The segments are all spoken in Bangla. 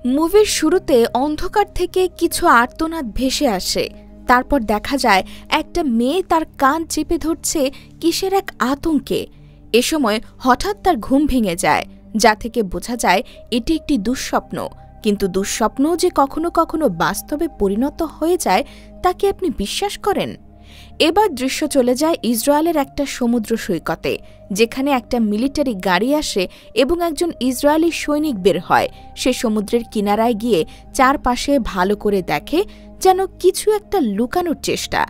মুভির শুরুতে অন্ধকার থেকে কিছু আর্তনাদ ভেসে আসে। তারপর দেখা যায় একটা মেয়ে তার কান চেপে ধরছে কিসের এক আতঙ্কে। এ সময় হঠাৎ তার ঘুম ভেঙে যায়, যা থেকে বোঝা যায় এটি একটি দুঃস্বপ্ন। কিন্তু দুঃস্বপ্নও যে কখনো কখনো বাস্তবে পরিণত হয়ে যায়, তা কি আপনি বিশ্বাস করেন? এবার দৃশ্য চলে যায় ইসরায়েলের একটা সমুদ্র সৈকতে, যেখানে একটা মিলিটারি গাড়ি আসে এবং একজন ইসরায়েলি সৈনিক বের হয়। সে সমুদ্রের কিনারায় গিয়ে চারপাশে ভালো করে দেখে, যেন কিছু একটা লুকানোর চেষ্টা।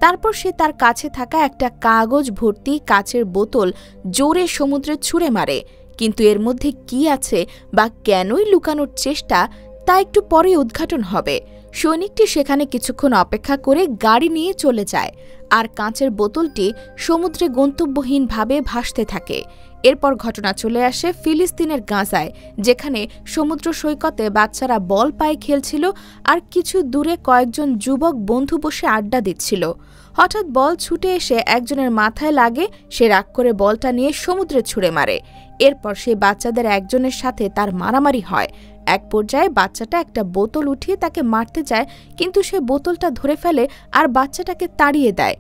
তারপর সে তার কাছে থাকা একটা কাগজ ভর্তি কাচের বোতল জোরে সমুদ্রে ছুঁড়ে মারে। কিন্তু এর মধ্যে কি আছে বা কেনই লুকানোর চেষ্টা, তা একটু পরে উদ্ঘাটন হবে। সৈনিকটি সেখানে কিছুক্ষণ অপেক্ষা করে গাড়ি নিয়ে চলে যায়, আর কাঁচের বোতলটি সমুদ্রে গন্তব্যহীনভাবে ভাসতে থাকে। এরপর ঘটনা চলে আসে ফিলিস্তিনের গাজায়, যেখানে সমুদ্র সৈকতে বাচ্চারা বল পায়ে খেলছিল আর কিছু দূরে কয়েকজন যুবক বন্ধু বসে আড্ডা দিচ্ছিল। হঠাৎ বল ছুটে এসে একজনের মাথায় লাগে। সে রাগ করে বলটা নিয়ে সমুদ্রে ছুঁড়ে মারে। এরপর সেই বাচ্চাদের একজনের সাথে তার মারামারি হয়। এক পর্যায়ে বাচ্চাটা একটা বোতল উঠিয়ে তাকে মারতে যায়, কিন্তু সে বোতলটা ধরে ফেলে আর বাচ্চাটাকে তাড়িয়ে দেয়।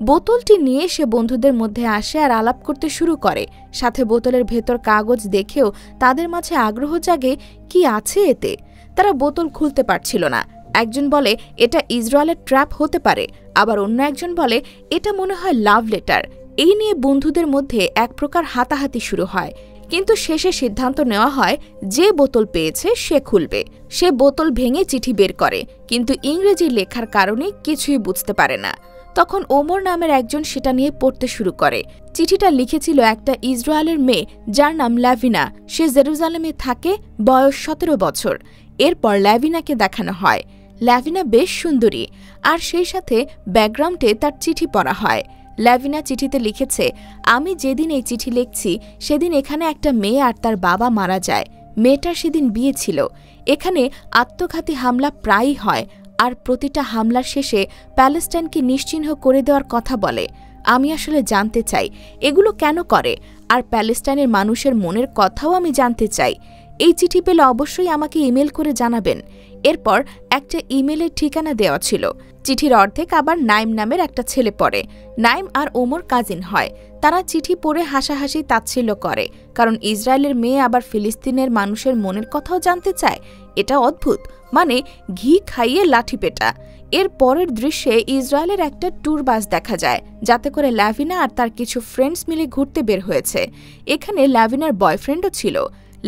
বোতলটি নিয়ে সে বন্ধুদের মধ্যে আসে আর আলাপ করতে শুরু করে। সাথে বোতলের ভেতর কাগজ দেখেও তাদের মাঝে আগ্রহ জাগে, কি আছে এতে। তারা বোতল খুলতে পারছিল না। একজন বলে এটা ইসরায়েলের ট্র্যাপ হতে পারে, আবার অন্য একজন বলে এটা মনে হয় লাভ লেটার। এই নিয়ে বন্ধুদের মধ্যে এক প্রকার হাতাহাতি শুরু হয়, কিন্তু শেষে সিদ্ধান্ত নেওয়া হয় যে বোতল পেয়েছে সে খুলবে। সে বোতল ভেঙে চিঠি বের করে, কিন্তু ইংরেজি লেখার কারণে কিছুই বুঝতে পারে না। তখন ওমর নামের একজন সেটা নিয়ে পড়তে শুরু করে। চিঠিটা লিখেছিল একটা ইসরায়েলের মেয়ে, যার নাম ল্যাভিনা। সে জেরুজালেমে থাকে, বয়স 17 বছর। এরপর ল্যাভিনাকে দেখানো হয়। ল্যাভিনা বেশ সুন্দরী, আর সেই সাথে ব্যাকগ্রাউন্ডে তার চিঠি পড়া হয়। ল্যাভিনা চিঠিতে লিখেছে, আমি যেদিন এই চিঠি লিখছি সেদিন এখানে একটা মেয়ে আর তার বাবা মারা যায়। মেয়েটার সেদিন বিয়ে ছিল। এখানে আত্মঘাতী হামলা প্রায়ই হয়, আর প্রতিটা হামলার শেষে প্যালেস্টাইনকে নিশ্চিহ্ন করে দেওয়ার কথা বলে। আমি আসলে জানতে চাই এগুলো কেন করে, আর প্যালেস্টাইনের মানুষের মনের কথাও আমি জানতে চাই। এই চিঠি পেলে অবশ্যই আমাকে ইমেল করে জানাবেন। এরপর একটা ইমেলের ঠিকানা দেওয়া ছিল। চিঠির অর্ধেক আবার নাইম নামের একটা ছেলে পড়ে। নাইম আর ওমর কাজিন হয়। তারা চিঠি পড়ে হাসাহাসি তাচ্ছিল্য করে, কারণ ইসরায়েলের মেয়ে আবার ফিলিস্তিনের মানুষের মনের কথাও জানতে চায়। এটা অদ্ভুত, মানে ঘি খাইয়ে লাঠি পেটা। এর পরের দৃশ্যে ইসরায়েলের একটা ট্যুর বাস দেখা যায়, যাতে করে ল্যাভিনা আর তার কিছু ফ্রেন্ডস মিলে ঘুরতে বের হয়েছে। এখানে ল্যাভিনার বয়ফ্রেন্ডও ছিল।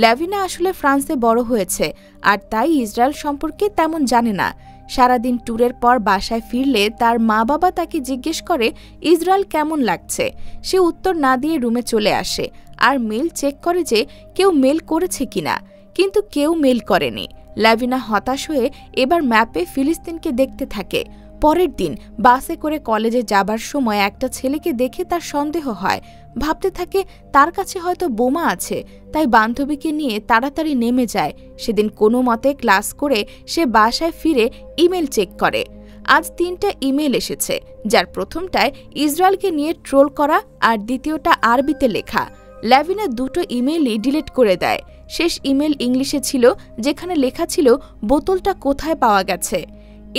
ল্যাভিনা আসলে ফ্রান্সে বড় হয়েছে, আর তাই ইসরায়েল সম্পর্কে তেমন জানে না। সারাদিন ট্যুরের পর বাসায় ফিরলে তার মা বাবা তাকে জিজ্ঞেস করে ইসরায়েল কেমন লাগছে। সে উত্তর না দিয়ে রুমে চলে আসে আর মেল চেক করে যে কেউ মেল করেছে কিনা, কিন্তু কেউ মেল করেনি। ল্যাভিনা হতাশ হয়ে এবার ম্যাপে ফিলিস্তিনকে দেখতে থাকে। পরের দিন বাসে করে কলেজে যাবার সময় একটা ছেলেকে দেখে তার সন্দেহ হয়। ভাবতে থাকে তার কাছে হয়তো বোমা আছে, তাই বান্ধবীকে নিয়ে তাড়াতাড়ি নেমে যায়। সেদিন কোনো মতে ক্লাস করে সে বাসায় ফিরে ইমেল চেক করে। আজ 3টা ইমেল এসেছে, যার প্রথমটায় ইসরায়েলকে নিয়ে ট্রোল করা আর দ্বিতীয়টা আরবিতে লেখা। ল্যাভিনা 2টো ইমেলই ডিলিট করে দেয়। শেষ ইমেল ইংলিশে ছিল, যেখানে লেখা ছিল বোতলটা কোথায় পাওয়া গেছে।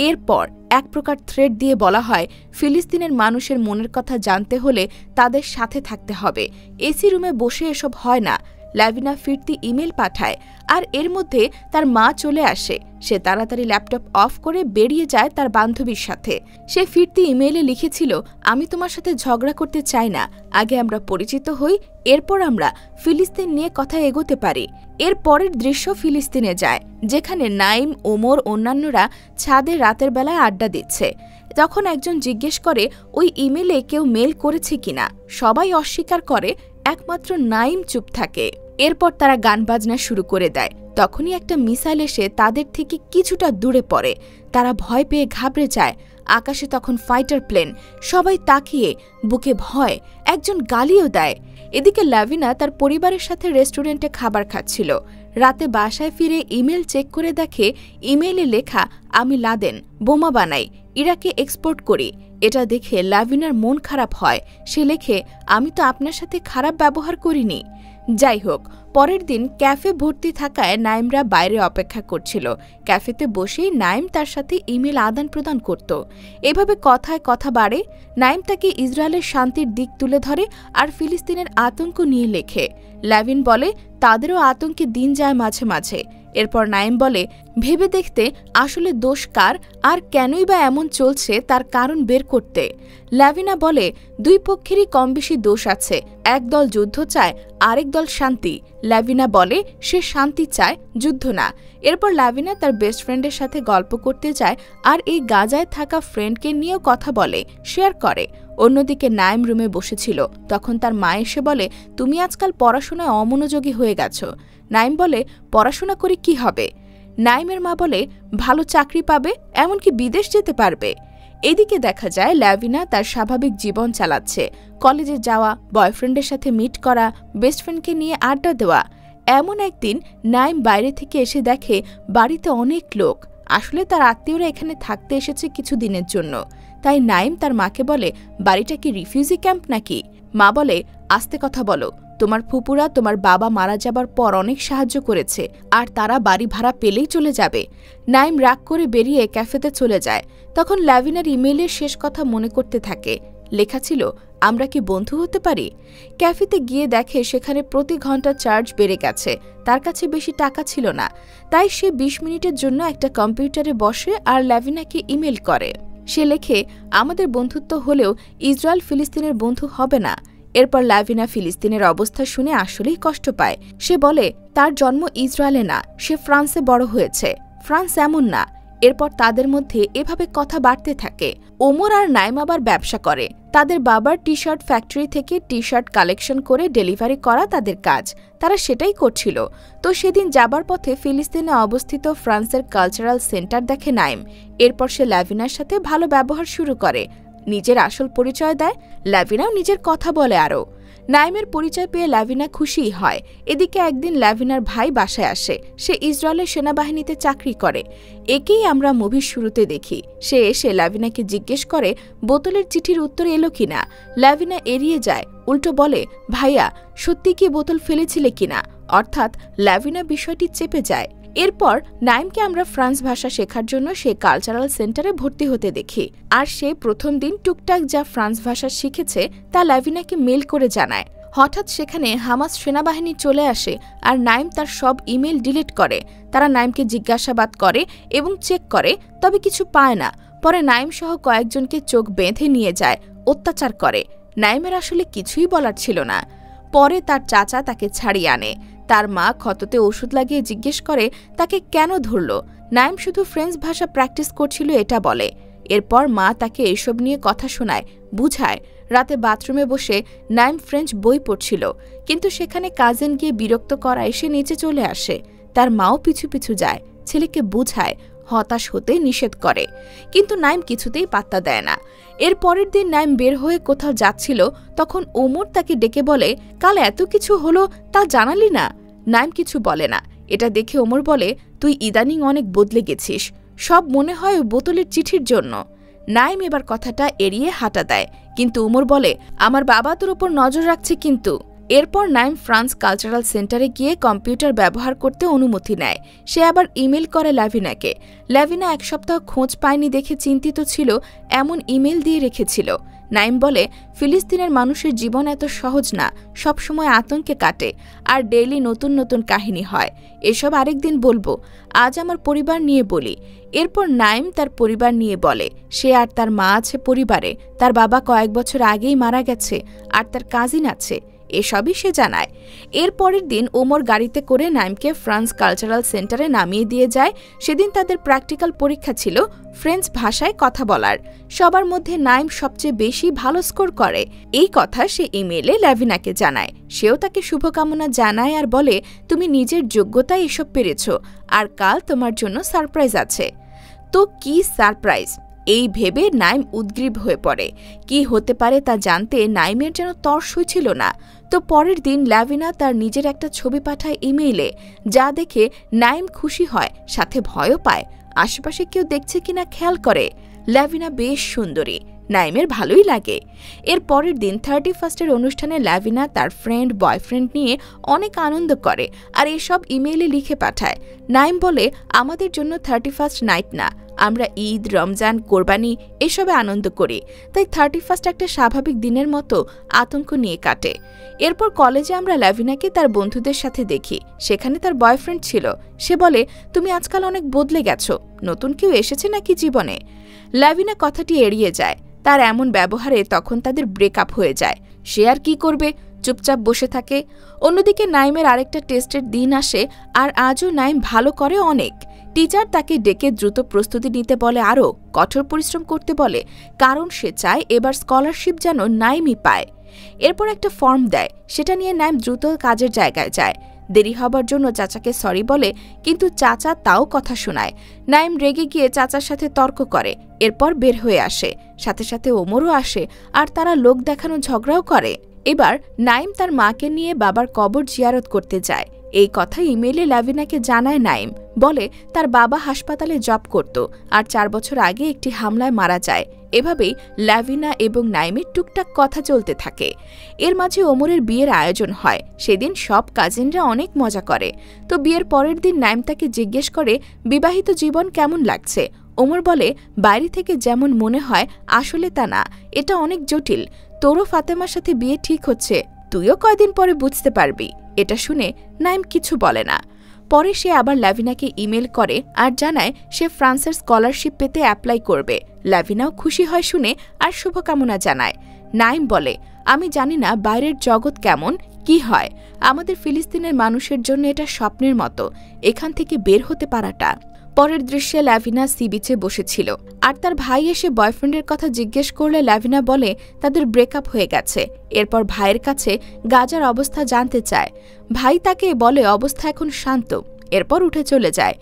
এরপর এক প্রকার থ্রেড দিয়ে বলা হয় ফিলিস্তিনের মানুষের মনের কথা জানতে হলে তাদের সাথে থাকতে হবে। এসি রুমে বসে এসব হয় না। ল্যাভিনা ফিরতি ইমেল পাঠায়, আর এর মধ্যে তার মা চলে আসে। সে তাড়াতাড়ি ল্যাপটপ অফ করে বেরিয়ে যায় তার বান্ধবীর সাথে। সে ফিরতি ইমেইলে লিখেছিল, আমি তোমার সাথে ঝগড়া করতে চাই না, আগে আমরা পরিচিত হই, এরপর আমরা ফিলিস্তিন নিয়ে কথা এগোতে পারি। এর পরের দৃশ্য ফিলিস্তিনে যায়, যেখানে নাইম, ওমর, অন্যান্যরা ছাদে রাতের বেলায় আড্ডা দিচ্ছে। তখন একজন জিজ্ঞেস করে ওই ইমেলে কেউ মেল করেছে কিনা। সবাই অস্বীকার করে, একমাত্র নাইম চুপ থাকে। এরপর তারা গান বাজনা শুরু করে দেয়। তখনই একটা মিসাইল এসে তাদের থেকে কিছুটা দূরে পড়ে। তারা ভয় পেয়ে ঘাবড়ে যায়। আকাশে তখন ফাইটার প্লেন। সবাই তাকিয়ে, বুকে ভয়, একজন গালিও দেয়। এদিকে ল্যাভিনা তার পরিবারের সাথে রেস্টুরেন্টে খাবার খাচ্ছিল। রাতে বাসায় ফিরে ইমেল চেক করে দেখে ইমেইলে লেখা, আমি লাদেন, বোমা বানাই, ইরাকে এক্সপোর্ট করি। এটা দেখে ল্যাভিনার মন খারাপ হয়। সে লেখে, আমি তো আপনার সাথে খারাপ ব্যবহার করিনি। যাই হোক, পরের দিন ক্যাফে ভর্তি থাকায় নাইমরা বাইরে অপেক্ষা করছিল। ক্যাফেতে বসেই নাইম তার সাথে ইমেল আদান প্রদান করত। এভাবে কথায় কথা বাড়ে। নাইম তাকে ইসরায়েলের শান্তির দিক তুলে ধরে আর ফিলিস্তিনের আতঙ্ক নিয়ে লেখে। ল্যাভিন বলে তাদেরও আতঙ্কে দিন যায় মাঝে মাঝে। এরপর নাইম বলে ভেবে দেখতে আসলে দোষ কার আর কেনই বা এমন চলছে তার কারণ বের করতে। ল্যাভিনা বলে দুই পক্ষেরই কম বেশি দোষ আছে, এক দল যুদ্ধ চায়, আরেক দল শান্তি। ল্যাভিনা বলে সে শান্তি চায়, যুদ্ধ না। এরপর ল্যাভিনা তার বেস্ট ফ্রেন্ডের সাথে গল্প করতে যায় আর এই গাজায় থাকা ফ্রেন্ডকে নিয়েও কথা বলে, শেয়ার করে। অন্যদিকে নাইম রুমে বসেছিল, তখন তার মা এসে বলে তুমি আজকাল পড়াশোনায় অমনোযোগী হয়ে গেছো। নাইম বলে পড়াশোনা করে কি হবে? নাইমের মা বলে ভালো চাকরি পাবে, এমনকি বিদেশ যেতে পারবে। এদিকে দেখা যায় ল্যাভিনা তার স্বাভাবিক জীবন চালাচ্ছে, কলেজে যাওয়া, বয়ফ্রেন্ডের সাথে মিট করা, বেস্ট ফ্রেন্ডকে নিয়ে আড্ডা দেওয়া। এমন একদিন নাইম বাইরে থেকে এসে দেখে বাড়িতে অনেক লোক। আসলে তার আত্মীয়রা এখানে থাকতে এসেছে কিছু দিনের জন্য। তাই নাইম তার মাকে বলে বাড়িটা কি রিফিউজি ক্যাম্প নাকি? মা বলে আস্তে কথা বলো, তোমার ফুপুরা তোমার বাবা মারা যাবার পর অনেক সাহায্য করেছে আর তারা বাড়ি ভাড়া পেলেই চলে যাবে। নাইম রাগ করে বেরিয়ে ক্যাফেতে চলে যায়। তখন ল্যাভিনার ইমেইলের শেষ কথা মনে করতে থাকে। লেখা ছিল আমরা কি বন্ধু হতে পারি? ক্যাফেতে গিয়ে দেখে সেখানে প্রতি ঘন্টা চার্জ বেড়ে গেছে। তার কাছে বেশি টাকা ছিল না, তাই সে ২০ মিনিটের জন্য একটা কম্পিউটারে বসে আর ল্যাভিনাকে ইমেল করে। সে লেখে আমাদের বন্ধুত্ব হলেও ইসরায়েল ফিলিস্তিনের বন্ধু হবে না। এরপর ল্যাভিনা ফিলিস্তিনের অবস্থা শুনে আসলেই কষ্ট পায়। সে বলে তার জন্ম ইসরায়েলে না, সে ফ্রান্সে বড় হয়েছে, ফ্রান্স এমন না। এরপর তাদের মধ্যে এভাবে কথা বাড়তে থাকে। ওমর আর নাইম আবার ব্যবসা করে। তাদের বাবার টি শার্ট ফ্যাক্টরি থেকে টি শার্ট কালেকশন করে ডেলিভারি করা তাদের কাজ। তারা সেটাই করছিল। তো সেদিন যাবার পথে ফিলিস্তিনে অবস্থিত ফ্রান্সের কালচারাল সেন্টার দেখে নাইম। এরপর সে ল্যাভিনার সাথে ভালো ব্যবহার শুরু করে, নিজের আসল পরিচয় দেয়। ল্যাভিনাও নিজের কথা বলে আরও। নাইমের পরিচয় পেয়ে ল্যাভিনা খুশিই হয়। এদিকে একদিন ল্যাভিনার ভাই বাসায় আসে। সে ইসরায়েলের সেনাবাহিনীতে চাকরি করে। একেই আমরা মুভির শুরুতে দেখি। সে এসে ল্যাভিনাকে জিজ্ঞেস করে বোতলের চিঠির উত্তর এলো কিনা। ল্যাভিনা এড়িয়ে যায়, উল্টো বলে ভাইয়া সত্যি কি বোতল ফেলেছিলে কিনা। অর্থাৎ ল্যাভিনা বিষয়টি চেপে যায়। এরপর নাইমকে আমরা ফ্রান্স ভাষা শেখার জন্য সে কালচারাল সেন্টারে ভর্তি হতে দেখি। আর সে প্রথম দিন টুকটাক যা ফ্রান্স ভাষা শিখেছে তা ল্যাভিনাকে মেল করে জানায়। হঠাৎ সেখানে হামাস সেনাবাহিনী চলে আসে আর নাইম তার সব ইমেল ডিলিট করে। তারা নাইমকে জিজ্ঞাসাবাদ করে এবং চেক করে, তবে কিছু পায় না। পরে নাইম সহ কয়েকজনকে চোখ বেঁধে নিয়ে যায়, অত্যাচার করে। নাইমের আসলে কিছুই বলার ছিল না। পরে তার চাচা তাকে ছাড়িয়ে আনে। তার মা ক্ষততে ওষুধ লাগিয়ে জিজ্ঞেস করে তাকে কেন ধরল। নাইম শুধু ফ্রেঞ্চ ভাষা প্র্যাকটিস করছিল এটা বলে। এরপর মা তাকে এসব নিয়ে কথা শোনায়, বুঝায়। রাতে বাথরুমে বসে নাইম ফ্রেঞ্চ বই পড়ছিল, কিন্তু সেখানে কাজিন গিয়ে বিরক্ত করায় সে নিচে চলে আসে। তার মাও পিছু পিছু যায়, ছেলেকে বুঝায়, হতাশ হতে নিষেধ করে, কিন্তু নাইম কিছুতেই পাত্তা দেয় না। এর পরের দিন নাইম বের হয়ে কোথাও যাচ্ছিল, তখন ওমর তাকে ডেকে বলে কাল এত কিছু হলো তা জানালি না। নাইম কিছু বলে না। এটা দেখে ওমর বলে তুই ইদানিং অনেক বদলে গেছিস, সব মনে হয় বোতলের চিঠির জন্য। নাইম এবার কথাটা এড়িয়ে হাঁটা দেয়, কিন্তু ওমর বলে আমার বাবা তোর ওপর নজর রাখছে কিন্তু। এরপর নাইম ফ্রান্স কালচারাল সেন্টারে গিয়ে কম্পিউটার ব্যবহার করতে অনুমতি নেয়। সে আবার ইমেল করে ল্যাভিনাকে। ল্যাভিনা এক সপ্তাহ খোঁজ পায়নি দেখে চিন্তিত ছিল, এমন ইমেল দিয়ে রেখেছিল। নাইম বলে ফিলিস্তিনের মানুষের জীবন এত সহজ না, সবসময় আতঙ্কে কাটে আর ডেইলি নতুন নতুন কাহিনী হয়। এসব আরেকদিন বলবো, আজ আমার পরিবার নিয়ে বলি। এরপর নাইম তার পরিবার নিয়ে বলে। সে আর তার মা আছে পরিবারে, তার বাবা কয়েক বছর আগেই মারা গেছে আর তার কাজিন আছে, এসবই সে জানায়। এর পরের দিন ওমর গাড়িতে করে নাইমকে ফ্রান্স কালচারাল সেন্টারে নামিয়ে দিয়ে যায়। সেদিন তাদের প্র্যাকটিক্যাল পরীক্ষা ছিল ফ্রেঞ্চ ভাষায় কথা বলার। সবার মধ্যে নাইম সবচেয়ে বেশি ভালো স্কোর করে, এই কথা সে ইমেইলে ল্যাভিনাকে জানায়। সেও তাকে শুভকামনা জানায় আর বলে তুমি নিজের যোগ্যতায় এসব পেরেছ আর কাল তোমার জন্য সারপ্রাইজ আছে। তো কি সারপ্রাইজ? এই ভেবে নাইম উদ্গ্রীব হয়ে পড়ে। কি হতে পারে তা জানতে নাইমের যেন তর সইছিল না। তো পরের দিন ল্যাভিনা তার নিজের একটা ছবি পাঠায় ইমেইলে, যা দেখে নাইম খুশি হয়, সাথে ভয়ও পায়। আশেপাশে কেউ দেখছে কিনা খেয়াল করে। ল্যাভিনা বেশ সুন্দরী। নাইমের ভালোই লাগে। এর পরের দিন 31st অনুষ্ঠানে লাভিনা তার ফ্রেন্ড বয়ফ্রেন্ড নিয়ে অনেক আনন্দ করে আর এসব ইমেইলে লিখে পাঠায়। নাইম বলে, আমাদের জন্য 31st নাইট না, আমরা ঈদ, রমজান, কোরবানি এসবে আনন্দ করি, তাই 31st একটা স্বাভাবিক দিনের মতো আতঙ্ক নিয়ে কাটে। এরপর কলেজে আমরা লাভিনাকে তার বন্ধুদের সাথে দেখি, সেখানে তার বয়ফ্রেন্ড ছিল। সে বলে, তুমি আজকাল অনেক বদলে গেছো, নতুন কেউ এসেছে নাকি জীবনে? লাভিনা কথাটি এড়িয়ে যায়। তার এমন ব্যবহারে তখন তাদের ব্রেকআপ হয়ে যায়। সে আর কি করবে, চুপচাপ বসে থাকে। অন্যদিকে নাইমের আরেকটা টেস্টের দিন আসে আর আজও নাইম ভালো করে অনেক। টিচার তাকে ডেকে দ্রুত প্রস্তুতি নিতে বলে, আরও কঠোর পরিশ্রম করতে বলে, কারণ সে চায় এবার স্কলারশিপ যেন নাইমই পায়। এরপর একটা ফর্ম দেয়, সেটা নিয়ে নাইম দ্রুত কাজের জায়গায় যায়। দেরি হবার জন্য চাচাকে সরি বলে, কিন্তু চাচা তাও কথা শোনায়। নাইম রেগে গিয়ে চাচার সাথে তর্ক করে, এরপর বের হয়ে আসে। সাথে সাথে ওমরও আসে আর তারা লোক দেখানো ঝগড়াও করে। এবার নাইম তার মাকে নিয়ে বাবার কবর জিয়ারত করতে যায়। এই কথা ইমেইলে লাভিনাকে জানায় নাইম। বলে, তার বাবা হাসপাতালে জব করত আর 4 বছর আগে একটি হামলায় মারা যায়। এভাবেই লাভিনা এবং নাইমের টুকটাক কথা চলতে থাকে। এর মাঝে ওমরের বিয়ের আয়োজন হয়। সেদিন সব কাজিনরা অনেক মজা করে। তো বিয়ের পরের দিন নাইম তাকে জিজ্ঞেস করে, বিবাহিত জীবন কেমন লাগছে? ওমর বলে, বাইরে থেকে যেমন মনে হয় আসলে তা না, এটা অনেক জটিল। তোরও ফাতেমার সাথে বিয়ে ঠিক হচ্ছে, তুইও কয়দিন পরে বুঝতে পারবি। এটা শুনে নাইম কিছু বলে না। পরে সে আবার লাভিনাকে ইমেল করে আর জানায় সে ফ্রান্সের স্কলারশিপ পেতে অ্যাপ্লাই করবে। লাভিনাও খুশি হয় শুনে আর শুভকামনা জানায়। নাইম বলে, আমি জানি না বাইরের জগৎ কেমন কি হয়, আমাদের ফিলিস্তিনের মানুষের জন্য এটা স্বপ্নের মতো, এখান থেকে বের হতে পারাটা। পরের দৃশ্যে লাভিনা সি বিচে বসেছিল আর তার ভাই এসে বয়ফ্রেন্ডের কথা জিজ্ঞেস করলে লাভিনা বলে তাদের ব্রেকআপ হয়ে গেছে। এরপর ভাইয়ের কাছে গাজার অবস্থা জানতে চায়। ভাই তাকে বলে অবস্থা এখন শান্ত, এরপর উঠে চলে যায়।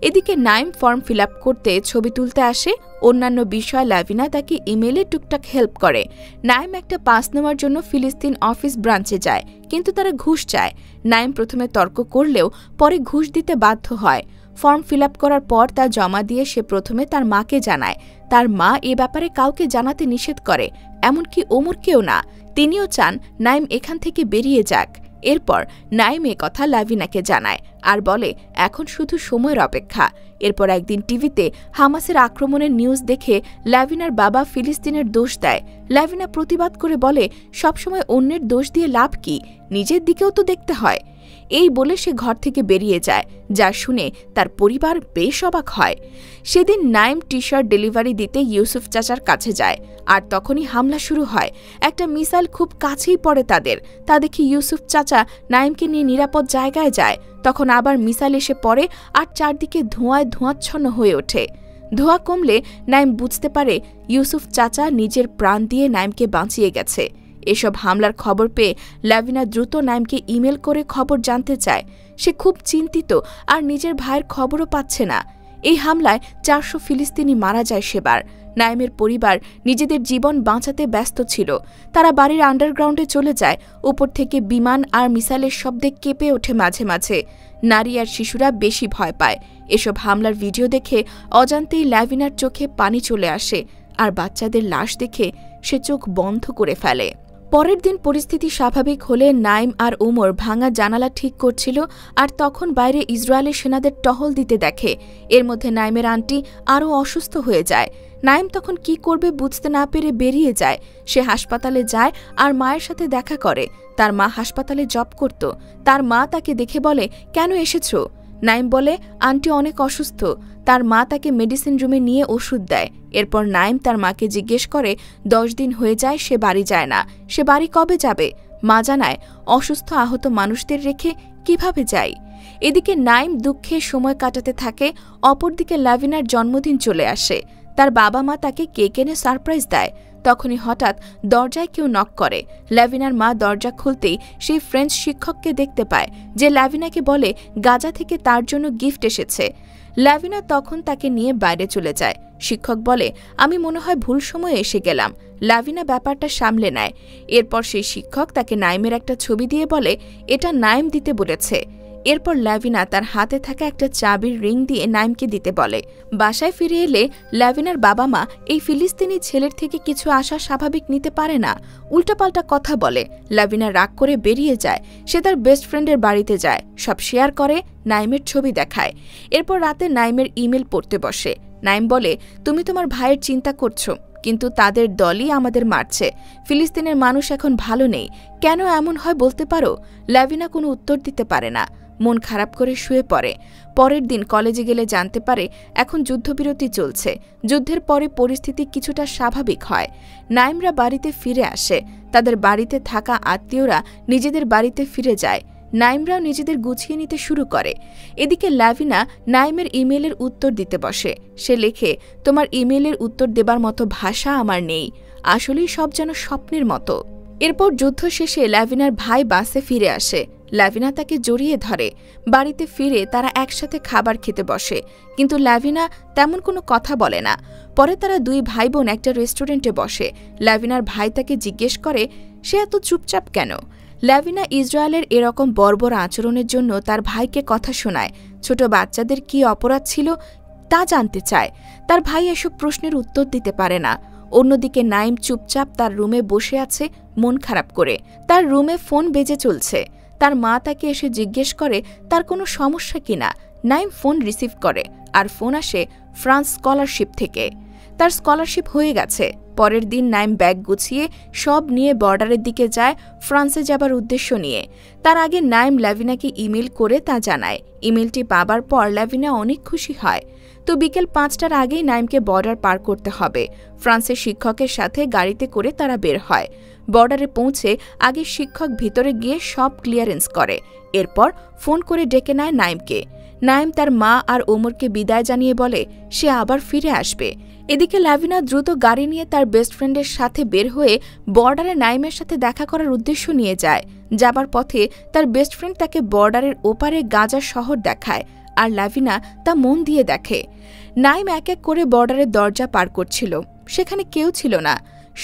এদিকে নাইম ফর্ম ফিল আপ করতে, ছবি তুলতে আসে। অন্যান্য বিষয় লাভিনা তাকে ইমেইলে টুকটাক হেল্প করে। নাইম একটা পাস নেওয়ার জন্য ফিলিস্তিন অফিস ব্রাঞ্চে যায়, কিন্তু তারা ঘুষ চায়। নাইম প্রথমে তর্ক করলেও পরে ঘুষ দিতে বাধ্য হয়। ফর্ম ফিল আপ করার পর তা জমা দিয়ে সে প্রথমে তার মাকে জানায়। তার মা এ ব্যাপারে কাউকে জানাতে নিষেধ করে, এমনকি ওমরকেও না। তিনিও চান নাইম এখান থেকে বেরিয়ে যাক। এরপর নাইম এ কথা লাভিনাকে জানায় আর বলে এখন শুধু সময়ের অপেক্ষা। এরপর একদিন টিভিতে হামাসের আক্রমণের নিউজ দেখে লাভিনার বাবা ফিলিস্তিনের দোষ দেয়। লাভিনা প্রতিবাদ করে বলে, সবসময় অন্যের দোষ দিয়ে লাভ কি, নিজের দিকেও তো দেখতে হয়। এই বলে সে ঘর থেকে বেরিয়ে যায়, যা শুনে তার পরিবার বেশ অবাক হয়। সেদিন নাইম টি শার্ট ডেলিভারি দিতে ইউসুফ চাচার কাছে যায় আর তখনই হামলা শুরু হয়। একটা মিসাইল খুব কাছেই পড়ে তাদের। তা দেখে ইউসুফ চাচা নাইমকে নিয়ে নিরাপদ জায়গায় যায়। তখন আবার মিসাইল এসে পড়ে আর চারদিকে ধোঁয়ায় ধোঁয়াচ্ছন্ন হয়ে ওঠে। ধোঁয়া কমলে নাইম বুঝতে পারে ইউসুফ চাচা নিজের প্রাণ দিয়ে নাইমকে বাঁচিয়ে গেছে। এসব হামলার খবর পেয়ে লাভিনা দ্রুত নাইমকে ইমেল করে খবর জানতে চায়। সে খুব চিন্তিত আর নিজের ভাইয়ের খবরও পাচ্ছে না। এই হামলায় 400 ফিলিস্তিনি মারা যায় সেবার। নাইমের পরিবার নিজেদের জীবন বাঁচাতে ব্যস্ত ছিল। তারা বাড়ির আন্ডারগ্রাউন্ডে চলে যায়। উপর থেকে বিমান আর মিসাইলের শব্দে কেঁপে ওঠে মাঝে মাঝে। নারী আর শিশুরা বেশি ভয় পায়। এসব হামলার ভিডিও দেখে অজান্তেই লাভিনার চোখে পানি চলে আসে আর বাচ্চাদের লাশ দেখে সে চোখ বন্ধ করে ফেলে। পরের দিন পরিস্থিতি স্বাভাবিক হলে নাইম আর ওমর ভাঙা জানালা ঠিক করছিল আর তখন বাইরে ইসরায়েলের সেনাদের টহল দিতে দেখে। এর মধ্যে নাইমের আন্টি আরও অসুস্থ হয়ে যায়। নাইম তখন কি করবে বুঝতে না পেরে বেরিয়ে যায়। সে হাসপাতালে যায় আর মায়ের সাথে দেখা করে। তার মা হাসপাতালে জব করত। তার মা তাকে দেখে বলে, কেন এসেছো? নাইম বলে, আন্টি অনেক অসুস্থ। তার মা তাকে মেডিসিন রুমে নিয়ে ওষুধ দেয়। এরপর নাইম তার মাকে জিজ্ঞেস করে 10 দিন হয়ে যায় সে বাড়ি যায় না, সে বাড়ি কবে যাবে? মা জানায়, অসুস্থ আহত মানুষদের রেখে কিভাবে যাই। এদিকে নাইম দুঃখে সময় কাটাতে থাকে। অপরদিকে লাভিনার জন্মদিন চলে আসে। তার বাবা মা তাকে কেক এনে সারপ্রাইজ দেয়। তখনই হঠাৎ দরজায় কেউ নক করে। লাভিনার মা দরজা খুলতেই সেই ফ্রেঞ্চ শিক্ষককে দেখতে পায়, যে লাভিনাকে বলে গাজা থেকে তার জন্য গিফট এসেছে। লাভিনা তখন তাকে নিয়ে বাইরে চলে যায়। শিক্ষক বলে, আমি মনে হয় ভুল সময়ে এসে গেলাম। লাভিনা ব্যাপারটা সামলে নেয়। এরপর সেই শিক্ষক তাকে নাইমের একটা ছবি দিয়ে বলে, এটা নাইম দিতে বলেছে। এরপর ল্যাভিনা তার হাতে থাকা একটা চাবির রিং দিয়ে নাইমকে দিতে বলে। বাসায় ফিরে এলে ল্যাভিনার বাবা মা এই ফিলিস্তিনি ছেলের থেকে কিছু আশা স্বাভাবিক নিতে পারে না, উল্টাপাল্টা কথা বলে। ল্যাভিনা রাগ করে বেরিয়ে যায়। সে তার বেস্ট ফ্রেন্ডের বাড়িতে যায়, সব শেয়ার করে, নাইমের ছবি দেখায়। এরপর রাতে নাইমের ইমেল পড়তে বসে। নাইম বলে, তুমি তোমার ভাইয়ের চিন্তা করছো, কিন্তু তাদের দলই আমাদের মারছে। ফিলিস্তিনের মানুষ এখন ভালো নেই, কেন এমন হয় বলতে পারো? ল্যাভিনা কোনো উত্তর দিতে পারে না, মন খারাপ করে শুয়ে পড়ে। পরের দিন কলেজে গেলে জানতে পারে এখন যুদ্ধবিরতি চলছে। যুদ্ধের পরে পরিস্থিতি কিছুটা স্বাভাবিক হয়। নাইমরা বাড়িতে ফিরে আসে। তাদের বাড়িতে থাকা আত্মীয়রা নিজেদের বাড়িতে ফিরে যায়। নাইমরাও নিজেদের গুছিয়ে নিতে শুরু করে। এদিকে ল্যাভিনা নাইমের ইমেলের উত্তর দিতে বসে। সে লেখে, তোমার ইমেলের উত্তর দেবার মতো ভাষা আমার নেই, আসলেই সব যেন স্বপ্নের মতো। এরপর যুদ্ধ শেষে ল্যাভিনার ভাই বাসে ফিরে আসে। ল্যাভিনা তাকে জড়িয়ে ধরে। বাড়িতে ফিরে তারা একসাথে খাবার খেতে বসে, কিন্তু ল্যাভিনা তেমন কোনো কথা বলে না। পরে তারা দুই ভাই বোন একটা রেস্টুরেন্টে বসে। ল্যাভিনার ভাই তাকে জিজ্ঞেস করে, সে এত চুপচাপ কেন? ল্যাভিনা ইসরায়েলের এরকম বর্বর আচরণের জন্য তার ভাইকে কথা শোনায়। ছোট বাচ্চাদের কি অপরাধ ছিল তা জানতে চায়। তার ভাই এসব প্রশ্নের উত্তর দিতে পারে না। অন্যদিকে নাইম চুপচাপ তার রুমে বসে আছে, মন খারাপ করে। তার রুমে ফোন বেজে চলছে। তার মা তাকে এসে জিজ্ঞেস করে তার কোনো সমস্যা কিনা। নাইম ফোন রিসিভ করে, আর ফোন আসে ফ্রান্স স্কলারশিপ থেকে। তার স্কলারশিপ হয়ে গেছে। পরের দিন নাইম ব্যাগ গুছিয়ে সব নিয়ে বর্ডারের দিকে যায়, ফ্রান্সে যাবার উদ্দেশ্য নিয়ে। তার আগে নাইম ল্যাভিনাকে ইমেল করে তা জানায়। ইমেলটি পাবার পর ল্যাভিনা অনেক খুশি হয়। তো বিকেল 5টার আগেই নাইমকে বর্ডার পার করতে হবে। ফ্রান্সের শিক্ষকের সাথে গাড়িতে করে তারা বের হয়। বর্ডারে পৌঁছে আগে শিক্ষক ভিতরে গিয়ে সব ক্লিয়ারেন্স করে। এরপর ফোন করে ডেকে নেয় নাইমকে। নাইম তার মা আর ওমরকে বিদায় জানিয়ে বলে সে আবার ফিরে আসবে। এদিকে ল্যাভিনা দ্রুত গাড়ি নিয়ে তার বেস্ট ফ্রেন্ডের সাথে বের হয়ে বর্ডারে নাইমের সাথে দেখা করার উদ্দেশ্য নিয়ে যায়। যাবার পথে তার বেস্ট ফ্রেন্ড তাকে বর্ডারের ওপারে গাজা শহর দেখায়, আর ল্যাভিনা তা মন দিয়ে দেখে। নাইম এক এক করে বর্ডারের দরজা পার করছিল। সেখানে কেউ ছিল না,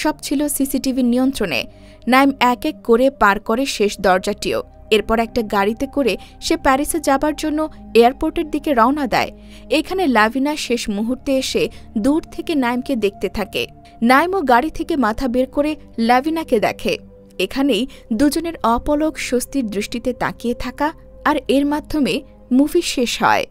সব ছিল সিসিটিভির নিয়ন্ত্রণে। নাইম এক এক করে পার করে শেষ দরজাটিও। এরপর একটা গাড়িতে করে সে প্যারিসে যাবার জন্য এয়ারপোর্টের দিকে রওনা দেয়। এখানে ল্যাভিনা শেষ মুহূর্তে এসে দূর থেকে নাইমকে দেখতে থাকে। নাইমও গাড়ি থেকে মাথা বের করে ল্যাভিনাকে দেখে। এখানেই দুজনের অপলক স্বস্তির দৃষ্টিতে তাকিয়ে থাকা, আর এর মাধ্যমে মুভি শেষ হয়।